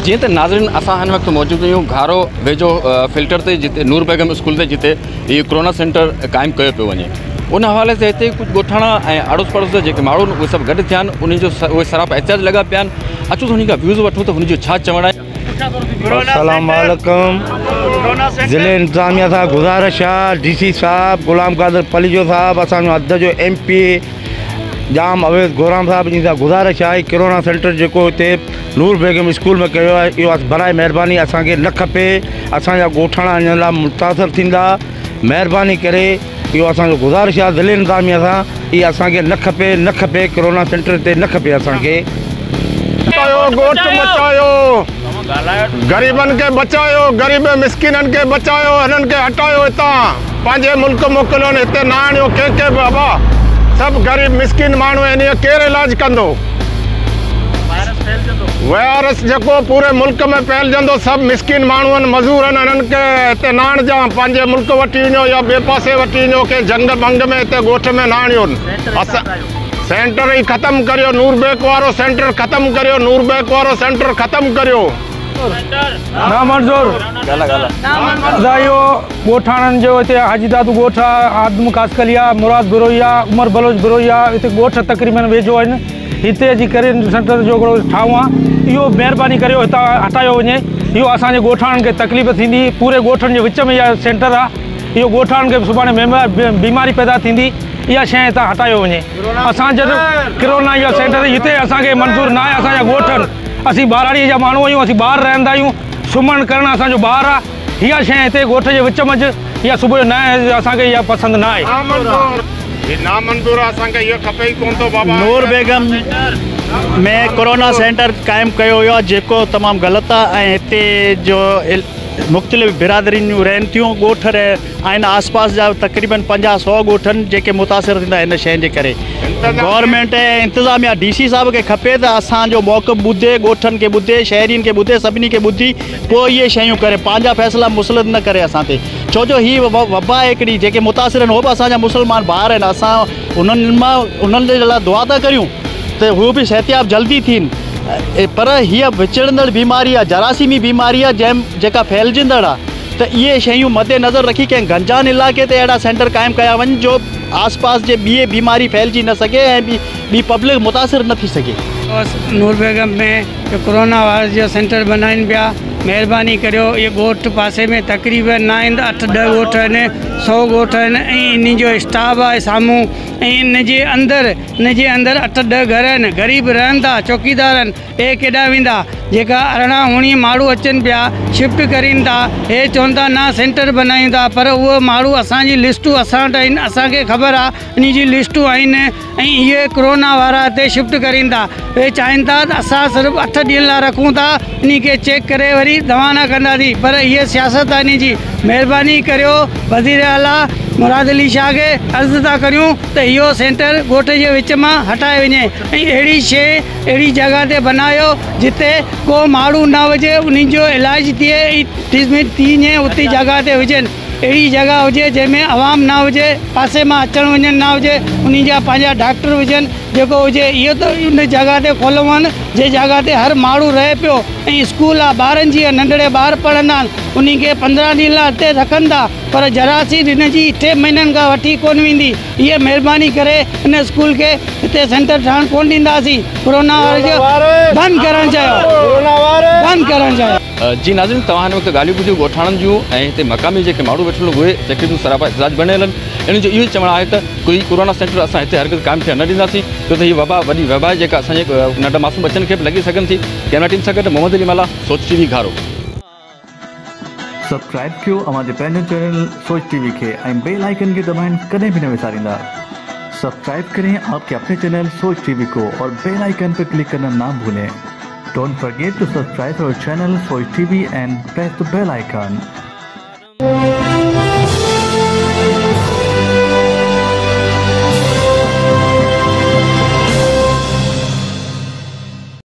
जी तो नाज़रीन असां हिन वक्त मौजूद आहियूं घारो वेझो फिल्टर ते जिते नूर बेगम स्कूल ते जिते ये कोरोना सेंटर कायम कयो पियो वञे उन हवाले से हिते कुछ ॻोठाणा ऐं आड़ोस पड़ोस जे जेके माण्हू उहे सभु गॾु थिया आहिनि उन्हनि जो उहे सराप एहतियात लॻा पिया आहिनि। अचो त उन्हनि खां व्यूज़ वठूं त हुनजो छा चवणु आहे। अस्सलाम वालेकुम। ज़िले इंतज़ामिया सां गुज़ारिश आहे DC साहब गुलाम कादर पलीजो साहब असांजो अध जो MP जाम अवेद गोराम साहब जी सां गुज़ारिश आहे कोरोना सेंटर जेको हिते नूर बेगम स्कूल में कयो आहे इहो बराए महिरबानी असांखे न खपे। असांजा ॻोठाणा हिन लाइ मुतासिर थींदा। महिरबानी करे इहो असांजो गुज़ारिश आहे ज़िले इंतज़ामिया सां इहा असांखे न खपे कोरोना सेंटर ते न खपे असांखे। गोठ बचायो ग़रीबनि खे बचायो ग़रीब मिस्किननि खे बचायो हिननि खे हटायो हितां पंहिंजे मुल्क मोकिलियो हिते न आणियो के बाबा सभु ग़रीब मिस्किन माण्हू आहिनि केरु इलाजु कंदो। वायरस जेको पूरे मुल्क में फैलजंदो सभु मिस्किन माण्हू आहिनि मज़ूर आहिनि हिननि खे हिते न आणिजां पंहिंजे मुल्क वठी वञो या ॿिए पासे वठी वञो के जंग बंग में हिते ॻोठ में न आणियो। असां सेंटर ही ख़त्म करियो नूर बेग वारो सेंटर ख़त्म करियो नूर बेग वारो सेंटर ख़त्म करियो। ना मंजूर अदा इहो ॻोठाणनि जो हिते हाजी दादू ॻोठ आहे आदम कासकलिया मुराद बिरोइया उमर बलोच बिरोइया हिते ॻोठ तक़रीबन वेझो आहिनि। हिते अची करे सेंटर जो हिकिड़ो ठाहियो आहे इहो महिरबानी करियो हितां हटायो वञे। इहो असांजे ॻोठाणनि खे तकलीफ़ थींदी पूरे ॻोठनि जे विच में इहा सेंटर आहे। इहो ॻोठाणनि खे सुभाणे बीमारी पैदा थींदी इहा शइ हितां हटायो वञे। असां जॾहिं कोरोना इहा सेंटर हिते असांखे मंज़ूर न आहे। असांजा ॻोठनि असीं ॿाराड़ीअ जा माण्हू आहियूं असीं ॿाहिरि रहंदा आहियूं सुम्हणु करणु असांजो ॿाहिरि आहे। इहा शइ हिते ॻोठ जे विच में इहा सुबुह जो न आहे असांखे इहा पसंदि न आहे। नूर बेगम में कोरोना सेंटर क़ाइमु कयो वियो आहे जेको तमामु ग़लति आहे ऐं हिते जो मुख़्तलिफ़ बिरादरियूं रहनि थियूं ॻोठ आहिनि आसपास जा तक़रीबन 50-100 ॻोठनि जेके मुतासिर थींदा हिन शइ जे करे। गवर्नमेंट ऐं इंतिज़ामिया DC साहब खे खपे त असांजो मौक़िफ़ ॿुधे ॻोठनि खे ॿुधे शहरीनि खे ॿुधे सभिनी खे ॿुधी पोइ इहे शयूं करे पंहिंजा फ़ैसिला मुसलत न करे असां ते छो जो हीअ वबा आहे हिकिड़ी जेके मुतासिर आहिनि उहो बि असांजा मुस्लमान भाउर आहिनि। असां उन्हनि जे लाइ दुआ था करियूं त हू बि सिहतयाब जल्दी थियनि पर हीअ विचड़ंदड़ बीमारी आहे जरासीमी बीमारी आहे जेका फैलजंदड़ आहे त इहे शयूं मद्देनज़र रखी कंहिं गंजान इलाइक़े ते अहिड़ा सेंटर क़ाइमु कया वञनि जो आसपास जे ॿिए बीमारी फैलिजी न सघे ऐं ॿी पब्लिक मुतासिर न थी सघे। नूर बेगम में कोरोना वायरस जो सेंटर बनाइनि पिया महिरबानी करियो। इहे ॻोठ पासे में तक़रीबन न आहिनि 8-10 ॻोठ आहिनि 100 ॻोठ आहिनि ऐं इन जो स्टाफ आहे साम्हूं ऐं इन जे अंदरि 8-10 घर आहिनि ग़रीब रहनि था चौकीदार आहिनि हे केॾा वेंदा जेका 18-19 माण्हू अचनि पिया शिफ्ट करीनि था हे चवनि था न सेंटर बनायूं था पर उहो माण्हू असांजी लिस्टूं असां वटि आहिनि असांखे ख़बर आहे इन जी लिस्टूं आहिनि ऐं इहे कोरोना वारा हिते शिफ्ट करीनि था। हे चाहिनि था त असां सिर्फ़ु 8 ॾींहंनि लाइ रखूं था इन खे चेक करे वरी दवा न कंदासीं पर इहे सियासत आहे इन जी। महिरबानी करियो वज़ीर आला मुराद अली शाह खे अर्ज़ु था करियूं त इहो सेंटर ॻोठ जे विच मां हटाए वञे ऐं अहिड़ी शइ अहिड़ी जॻह ते बनायो जिते को माण्हू न हुजे उन्हनि जो इलाजु थिए ट्रीटमेंट थी वञे उते जॻह ते हुजनि अहिड़ी जॻह हुजे जंहिंमें आवाम न हुजे पासे मां अचणु वञणु न हुजे उन्हनि जा पंहिंजा डॉक्टर हुजनि जेको हुजे इहो त उन जॻह ते खोलियो आहिनि जे जॻह ते हर माण्हू रहे पियो ऐं स्कूल आहे ॿारनि जी नंढड़े ॿार पढ़ंदा आहिनि उन्ही खे 15 ॾींहं लाइ हिते रखनि था पर जरासीम हिन जी 3 महीननि खां वठी कोन वेंदी। इहे महिरबानी करे हिन स्कूल खे हिते सेंटर ठहणु कोन ॾींदासीं। कोरोना बंदि करणु चाहियो। जी नाज़रीन तव्हां हिन वक़्तु ॻाल्हियूं ॿुधियूं ॻोठाणनि जूं ऐं हिते मक़ामी जेके माण्हू वेठल उहे तकलीफ़ूं सरापा इज़ाज बणियल आहिनि। इन जो इहो चवणु आहे त कोई कोरोना सेंटर असां हिते हरगिज़ क़ाइमु थियणु न ॾींदासीं छो त हीअ वॾी वबा जेका असांजे नंढा मासूम बचनि खे बि लॻी सघनि थी। कैमरा टीम सां गॾु मोहम्मद अली माला सोच TV घारो। सब्सक्राइब कयो हमारे पंहिंजे चैनल सोच TV खे ऐं बेल आइकन के दबाइण कॾहिं भी न विसारींदा। सब्सक्राइब करें आपके अपने चैनल सोच TV को और बेल आइकन पर क्लिक करना ना भूलें। Don't forget to subscribe our channel Soch TV and press the bell icon.